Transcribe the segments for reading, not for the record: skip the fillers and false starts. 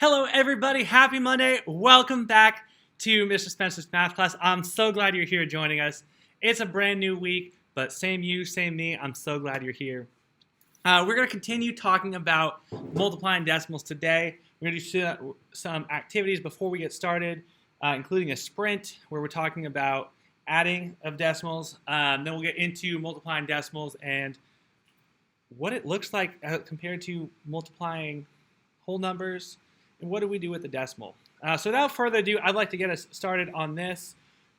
Hello, everybody. Happy Monday. Welcome back to Mr. Spencer's math class. I'm so glad you're here joining us. It's a brand new week, but same you, same me. I'm so glad you're here. We're going to continue talking about multiplying decimals today. We're going to do some activities before we get started, including a sprint where we're talking about adding of decimals. Then we'll get into multiplying decimals and what it looks like compared to multiplying whole numbers, and what do we do with the decimal. So without further ado, I'd like to get us started on this.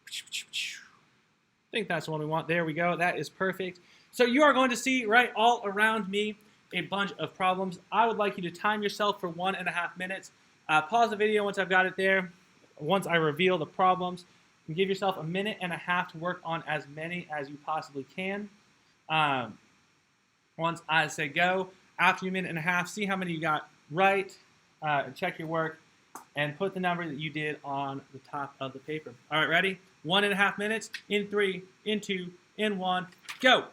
I think that's the one we want. There we go. That is perfect. So you are going to see right all around me a bunch of problems. I would like you to time yourself for 1.5 minutes. Pause the video once I've got it there. Once I reveal the problems, and give yourself 1.5 minutes to work on as many as you possibly can. Once I say go, after your 1.5 minutes, see how many you got right, check your work, and put the number that you did on the top of the paper. All right, ready? 1.5 minutes, in 3, in 2, in 1, go.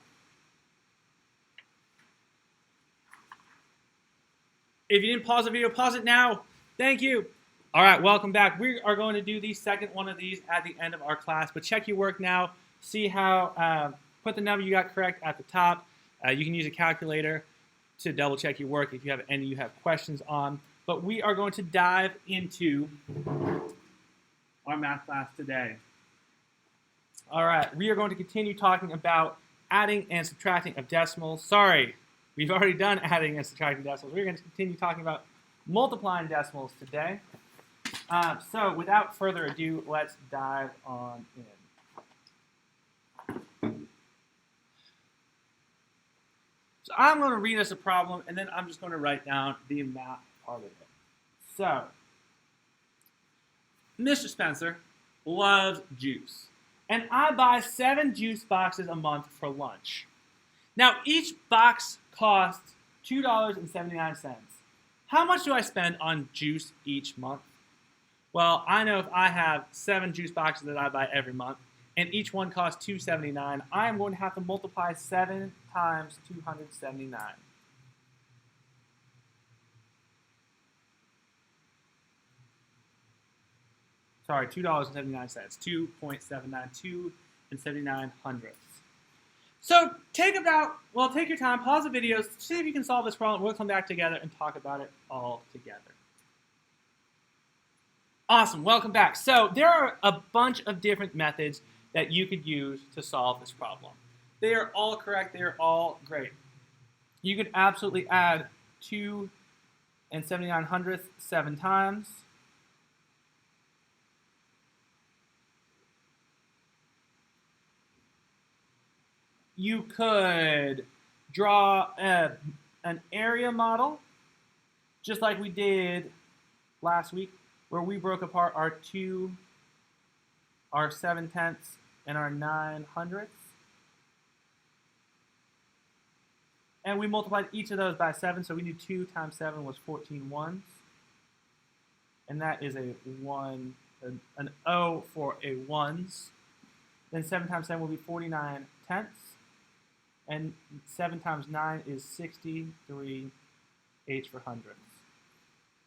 If you didn't pause the video, pause it now. Thank you. All right, welcome back. We are going to do the second one of these at the end of our class, but check your work now. See how, put the number you got correct at the top. You can use a calculator to double check your work if you have any you have questions on. But we are going to dive into our math class today. All right, we are going to continue talking about adding and subtracting of decimals. Sorry, we've already done adding and subtracting decimals. We're going to continue talking about multiplying decimals today. So without further ado, let's dive on in. So I'm going to read us a problem, and then I'm just going to write down the math part of it. So, Mr. Spencer loves juice, and I buy 7 juice boxes a month for lunch. Now, each box costs $2.79. How much do I spend on juice each month? Well, I know if I have 7 juice boxes that I buy every month, and each one costs $2.79, I am going to have to multiply 7 times 279. Sorry, $2.79. 2.792 and 79 hundredths. So take your time, pause the video, see if you can solve this problem. We'll come back together and talk about it all together. Awesome, welcome back. So there are a bunch of different methods that you could use to solve this problem. They are all correct, they are all great. You could absolutely add 2 and 79 hundredths 7 times. You could draw an area model, just like we did last week, where we broke apart our 2, our 7/10, and our 9 hundredths. And we multiplied each of those by 7, so we knew 2 times 7 was 14 ones. And that is an O for a ones. Then 7 times 7 will be 49 tenths. And 7 times 9 is 63 H for hundredths.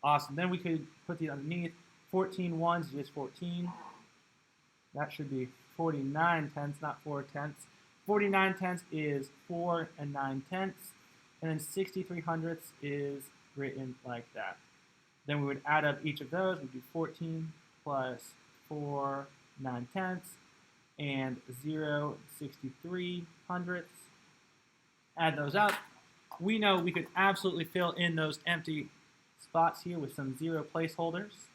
Awesome. Then we could put these underneath. 14 ones is 14. That should be 49 tenths, not 4 tenths. 49 tenths is 4 and 9 tenths. And then 63 hundredths is written like that. Then we would add up each of those. We'd do 14 plus 4, 9 tenths, and 0, 63 hundredths. Add those up. We know we could absolutely fill in those empty spots here with some 0 placeholders.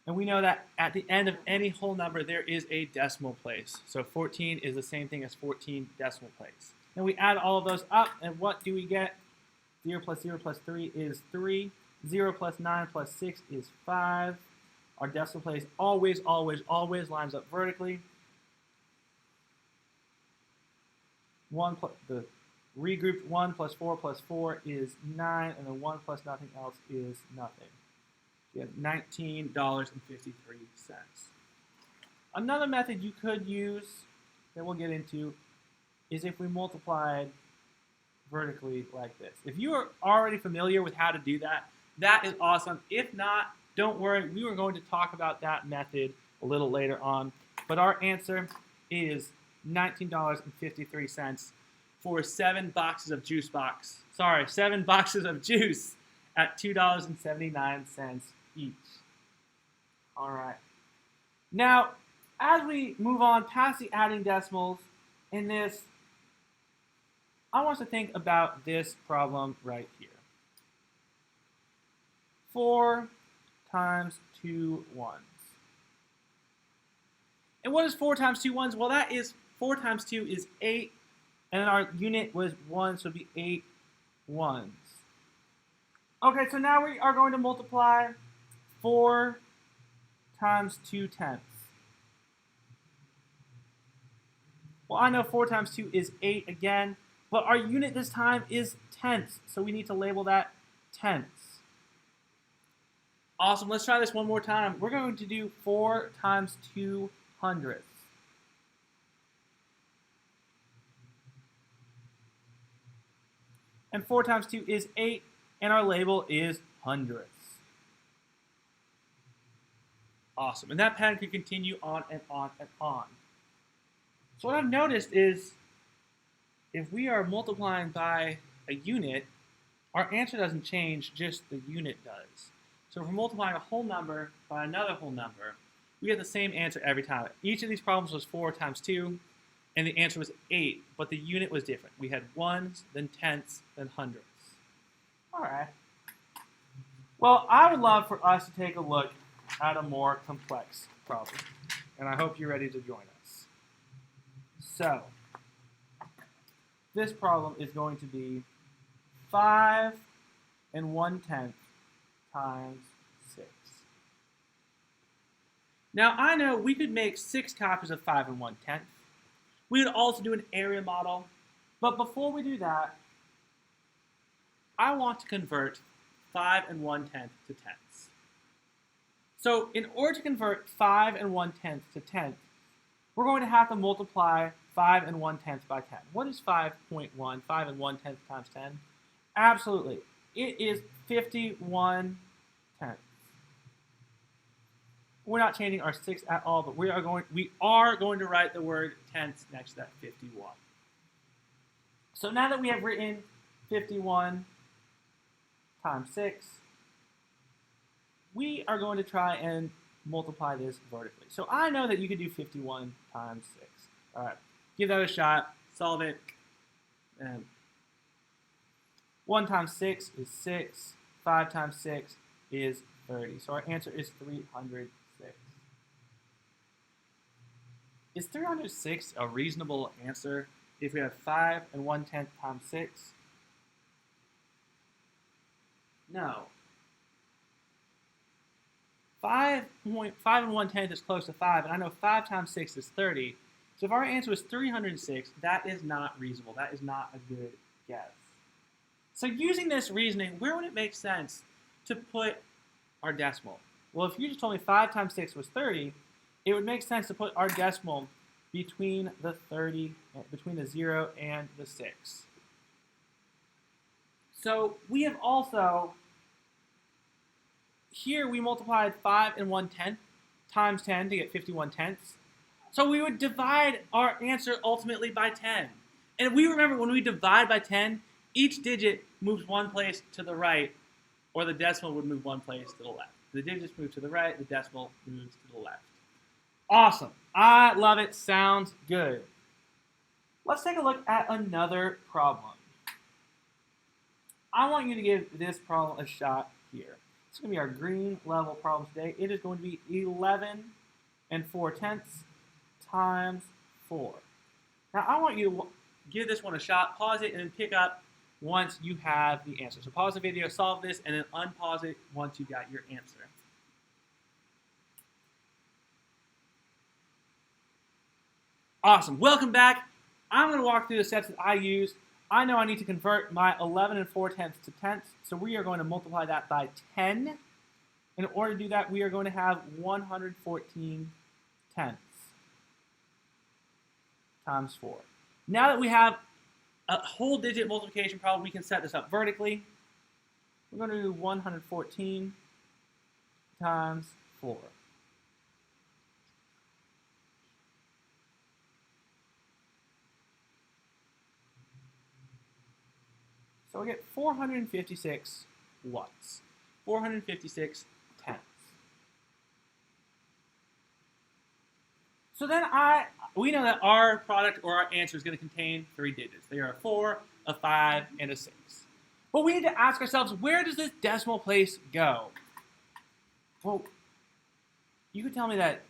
And we know that at the end of any whole number, there is a decimal place. So 14 is the same thing as 14 decimal place. And we add all of those up, and what do we get? 0 plus 0 plus 3 is 3. 0 plus 9 plus 6 is 5. Our decimal place always, always, always lines up vertically. The regrouped 1 plus 4 plus 4 is 9, and the 1 plus nothing else is nothing. You have $19.53. Another method you could use that we'll get into is if we multiplied vertically like this. If you are already familiar with how to do that, That is awesome. If not, don't worry. We were going to talk about that method a little later on. But our answer is $19.53 for 7 boxes of juice box. Sorry, 7 boxes of juice at $2.79 each. All right. Now, as we move on past the adding decimals in this, I want us to think about this problem right here. 4 times 2 ones. And what is 4 times 2 ones? Well, that is 4 times 2 is 8, and our unit was 1, so it would be 8 ones. Okay, so now we are going to multiply 4 times 2 tenths. Well, I know 4 times 2 is 8 again, but our unit this time is tenths, so we need to label that tenths. Awesome, let's try this one more time. We're going to do 4 times 2 hundredths. And 4 times 2 is 8, and our label is hundredths. Awesome, and that pattern could continue on and on and on. So what I've noticed is if we are multiplying by a unit, our answer doesn't change, just the unit does. So if we're multiplying a whole number by another whole number, we get the same answer every time. Each of these problems was 4 times 2, and the answer was 8, but the unit was different. We had ones, then tenths, then hundredths. All right. Well, I would love for us to take a look at a more complex problem, and I hope you're ready to join us. So, this problem is going to be 5 1/10 times 6. Now, I know we could make 6 copies of 5 1/10. We could also do an area model, but before we do that, I want to convert 5 1/10 to tenths. So, in order to convert 5 1/10 to tenths, we're going to have to multiply 5 1/10 by 10. What is 5.1? 5 1/10 times 10? Absolutely. It is 51 tenths. We're not changing our 6 at all, but we are going to write the word tenths next to that 51. So now that we have written 51 times 6, we are going to try and multiply this vertically. So I know that you could do 51 times 6. All right, give that a shot, solve it. 1 times 6 is 6. 5 times 6 is 30. So our answer is 306. Is 306 a reasonable answer if we have 5 1/10 times 6? No. 5 1/10 is close to 5, and I know 5 times 6 is 30. So if our answer is 306, that is not reasonable. That is not a good guess. So using this reasoning, where would it make sense to put our decimal? Well, if you just told me 5 times 6 was 30, it would make sense to put our decimal between the 0 and the 6. So we have also, here we multiplied 5 1/10 times 10 to get 51 tenths. So we would divide our answer ultimately by 10. And we remember when we divide by 10, each digit moves one place to the right, or the decimal would move one place to the left. The digits move to the right, the decimal moves to the left. Awesome. I love it. Sounds good. Let's take a look at another problem. I want you to give this problem a shot here. It's going to be our green level problem today. It is going to be 11 4/10 times 4. Now, I want you to give this one a shot, pause it, and then pick up once you have the answer. So pause the video, solve this, and then unpause it once you got your answer. Awesome. Welcome back. I'm going to walk through the steps that I used. I know I need to convert my 11 4/10 to tenths, so we are going to multiply that by 10. In order to do that, we are going to have 114 tenths times 4. Now that we have a whole digit multiplication problem, we can set this up vertically. We're going to do 114 times 4. So we get 456 watts, 456 tenths. So then we know that our product or our answer is going to contain 3 digits. They are a 4, a 5, and a 6. But we need to ask ourselves, where does this decimal place go? Well, you could tell me that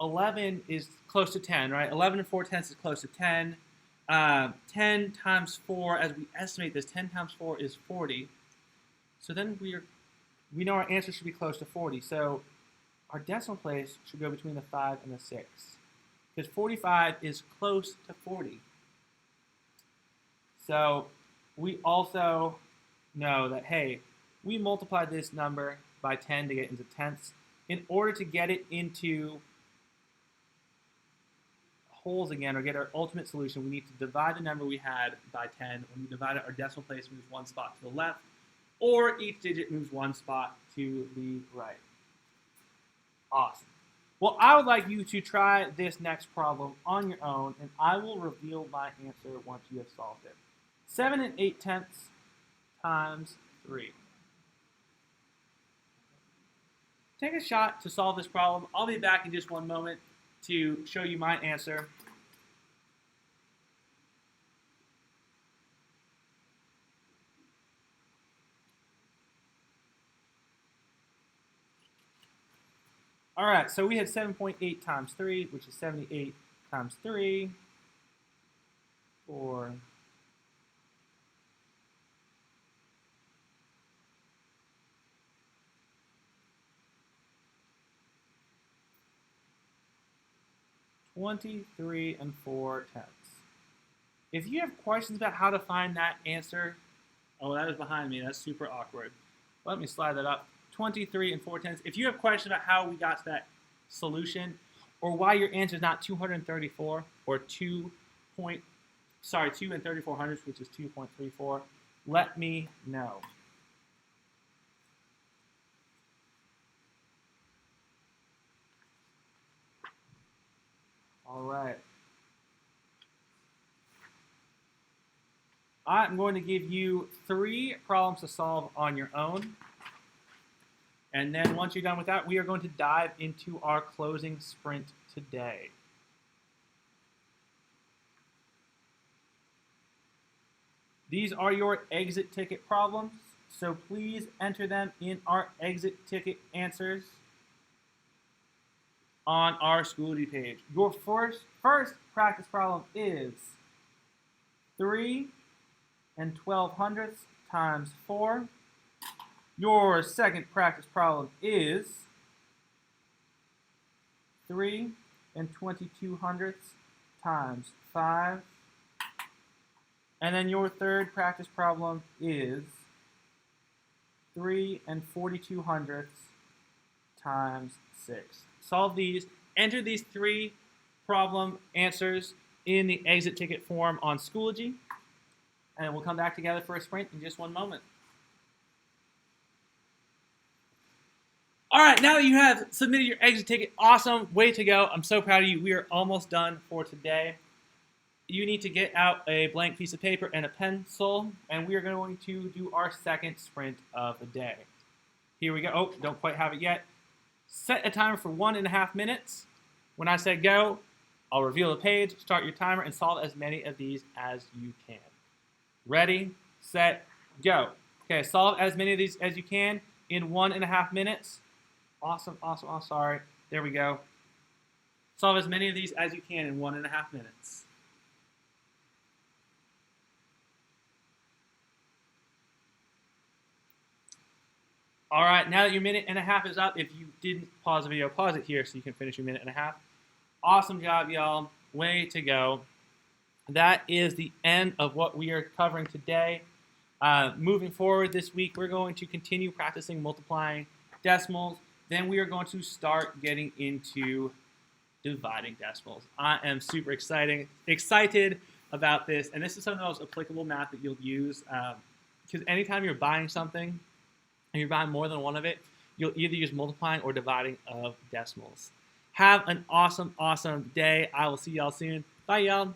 11 is close to 10, right? 11 and 4 tenths is close to 10. 10 times 4, as we estimate this, 10 times 4 is 40. So then we know our answer should be close to 40. So our decimal place should go between the 5 and the 6. Because 45 is close to 40. So we also know that, hey, we multiplied this number by 10 to get into tenths. In order to get it into wholes again, or get our ultimate solution, we need to divide the number we had by 10. When we divide it, our decimal place moves 1 spot to the left, or each digit moves 1 spot to the right. Awesome. Well, I would like you to try this next problem on your own, and I will reveal my answer once you have solved it. 7 and 8 tenths times 3. Take a shot to solve this problem. I'll be back in just one moment to show you my answer. All right, so we had 7.8 times 3, which is 78 times 3, or 23 and 4 tenths. If you have questions about how to find that answer, oh, that is behind me. That's super awkward. Let me slide that up. 23 and 4 tenths. If you have questions about how we got to that solution, or why your answer is not 234 or 2 and 34 hundredths, which is 2.34, let me know. All right. I'm going to give you 3 problems to solve on your own. And then once you're done with that, we are going to dive into our closing sprint today. These are your exit ticket problems, so please enter them in our exit ticket answers on our Schoology page. Your first practice problem is 3 and 12 hundredths times 4. Your second practice problem is 3 and 22 hundredths times 5. And then your third practice problem is 3 and 42 hundredths times 6. Solve these. Enter these 3 problem answers in the exit ticket form on Schoology. And we'll come back together for a sprint in just one moment. All right, now that you have submitted your exit ticket, awesome, way to go. I'm so proud of you. We are almost done for today. You need to get out a blank piece of paper and a pencil, and we are going to do our second sprint of the day. Here we go. Oh, don't quite have it yet. Set a timer for 1.5 minutes. When I say go, I'll reveal the page, start your timer, and solve as many of these as you can. Ready, set, go. Okay, solve as many of these as you can in 1.5 minutes. Awesome, awesome, oh, sorry. There we go. Solve as many of these as you can in 1.5 minutes. All right, now that your 1.5 minutes is up, if you didn't pause the video, pause it here so you can finish your 1.5 minutes. Awesome job, y'all. Way to go. That is the end of what we are covering today. Moving forward this week, we're going to continue practicing multiplying decimals. Then we are going to start getting into dividing decimals. I am super excited about this, and this is some of the most applicable math that you'll use because anytime you're buying something, and you find more than one of it, you'll either use multiplying or dividing of decimals. Have an awesome, awesome day. I will see y'all soon. Bye, y'all.